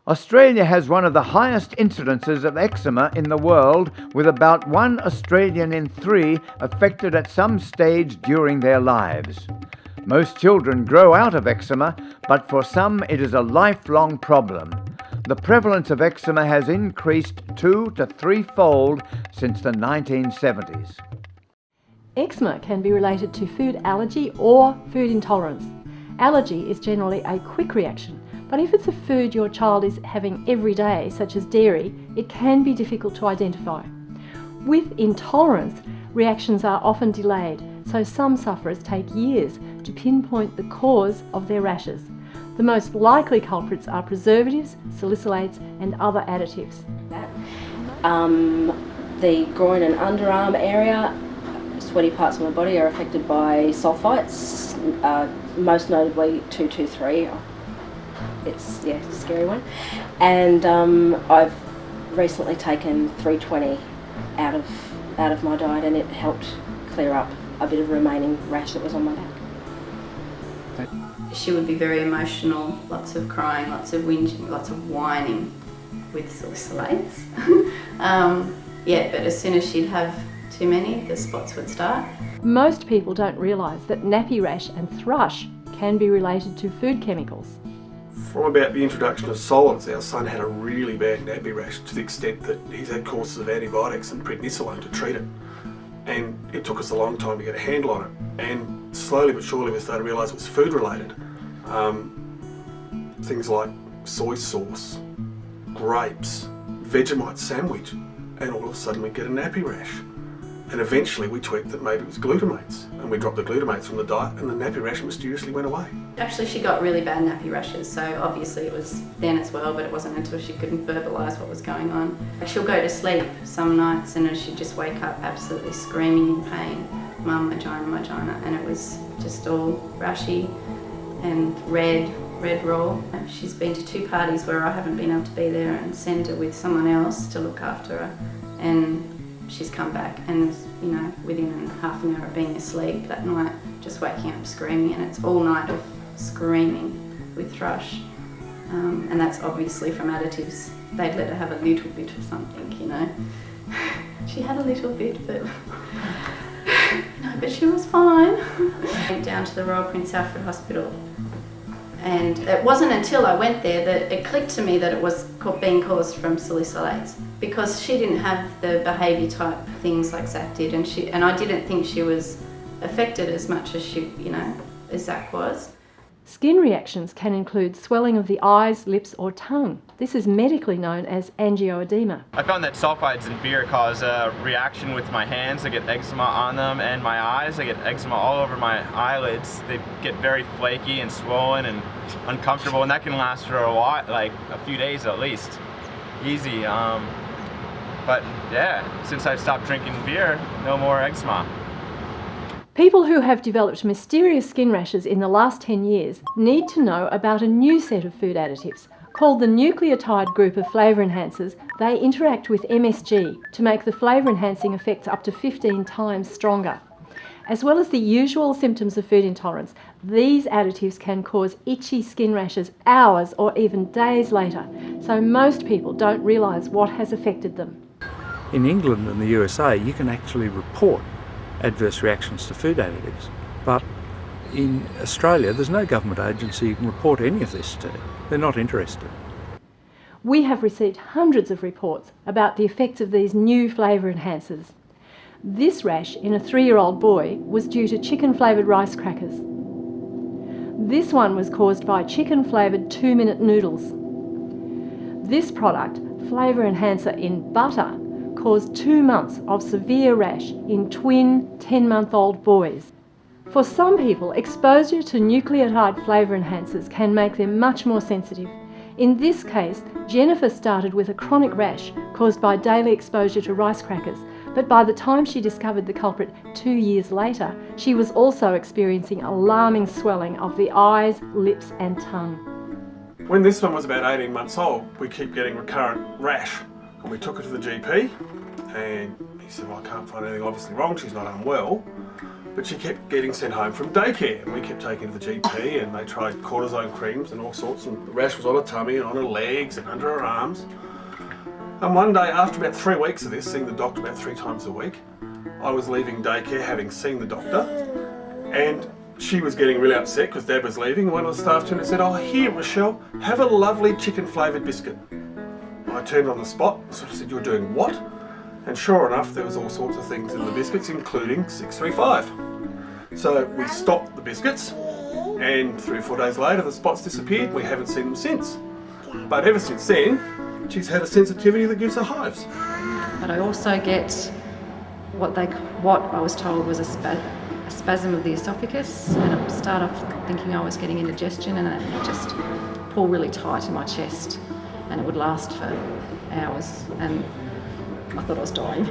Australia has one of the highest incidences of eczema in the world, with about 1 Australian in 3 affected at some stage during their lives. Most children grow out of eczema, but for some it is a lifelong problem. The prevalence of eczema has increased 2 to 3-fold since the 1970s. Eczema can be related to food allergy or food intolerance. Allergy is generally a quick reaction, but if it's a food your child is having every day, such as dairy, it can be difficult to identify. With intolerance, reactions are often delayed, so some sufferers take years to pinpoint the cause of their rashes. The most likely culprits are preservatives, salicylates and other additives. The groin and underarm area, sweaty parts of my body are affected by sulfites, most notably 223. It's a scary one. And I've recently taken 320 out of my diet, and it helped clear up a bit of remaining rash that was on my back. She would be very emotional, lots of crying, lots of whinging, lots of whining with salicylates. But as soon as she'd have too many, the spots would start. Most people don't realise that nappy rash and thrush can be related to food chemicals. From about the introduction of solids, our son had a really bad nappy rash, to the extent that he's had courses of antibiotics and prednisolone to treat it. And it took us a long time to get a handle on it. And slowly but surely we started to realise it was food related. Things like soy sauce, grapes, Vegemite sandwich, and all of a sudden we get a nappy rash. And eventually we tweaked that maybe it was glutamates, and we dropped the glutamates from the diet and the nappy rash mysteriously went away. Actually, she got really bad nappy rashes, so obviously it was then as well, but it wasn't until she couldn't verbalise what was going on. She'll go to sleep some nights and she'd just wake up absolutely screaming in pain, mum, vagina, and it was just all rashy and red raw. She's been to 2 parties where I haven't been able to be there and send her with someone else to look after her, and she's come back and, within half an hour of being asleep that night, just waking up screaming, and it's all night of screaming with thrush. And that's obviously from additives. They'd let her have a little bit of something, She had a little bit, but but she was fine. Went down to the Royal Prince Alfred Hospital, and it wasn't until I went there that it clicked to me that it was being caused from salicylates, because she didn't have the behaviour type things like Zach did, and I didn't think she was affected as much as as Zach was. Skin reactions can include swelling of the eyes, lips or tongue. This is medically known as angioedema. I found that sulfites in beer cause a reaction with my hands. I get eczema on them, and my eyes, I get eczema all over my eyelids. They get very flaky and swollen and uncomfortable, and that can last for a while, like a few days at least. Easy. But yeah, since I've stopped drinking beer, no more eczema. People who have developed mysterious skin rashes in the last 10 years need to know about a new set of food additives. Called the nucleotide group of flavour enhancers, they interact with MSG to make the flavour enhancing effects up to 15 times stronger. As well as the usual symptoms of food intolerance, these additives can cause itchy skin rashes hours or even days later, so most people don't realise what has affected them. In England and the USA, you can actually report adverse reactions to food additives, but in Australia there's no government agency you can report any of this to. They're not interested. We have received hundreds of reports about the effects of these new flavour enhancers. This rash in a 3-year-old boy was due to chicken flavoured rice crackers. This one was caused by chicken flavoured 2-minute noodles. This product, flavour enhancer in butter, caused 2 months of severe rash in twin 10-month-old boys. For some people, exposure to nucleotide flavour enhancers can make them much more sensitive. In this case, Jennifer started with a chronic rash caused by daily exposure to rice crackers, but by the time she discovered the culprit 2 years later, she was also experiencing alarming swelling of the eyes, lips and tongue. When this one was about 18 months old, we keep getting recurrent rash. And we took her to the GP, and he said, well, I can't find anything obviously wrong, she's not unwell. But she kept getting sent home from daycare, and we kept taking her to the GP, and they tried cortisone creams and all sorts, and the rash was on her tummy and on her legs and under her arms. And one day, after about 3 weeks of this, seeing the doctor about 3 times a week, I was leaving daycare having seen the doctor, and she was getting really upset because Dad was leaving, and one of the staff turned and said, "Oh, here, Rochelle, have a lovely chicken flavoured biscuit." And I turned on the spot and sort of said, "You're doing what?" And sure enough, there was all sorts of things in the biscuits, including 635. So we stopped the biscuits, and 3 or 4 days later, the spots disappeared. We haven't seen them since. But ever since then, she's had a sensitivity that gives her hives. But I also get what I was told was a spasm of the esophagus, and I started off thinking I was getting indigestion, and it would just pull really tight in my chest, and it would last for hours, and I thought I was dying.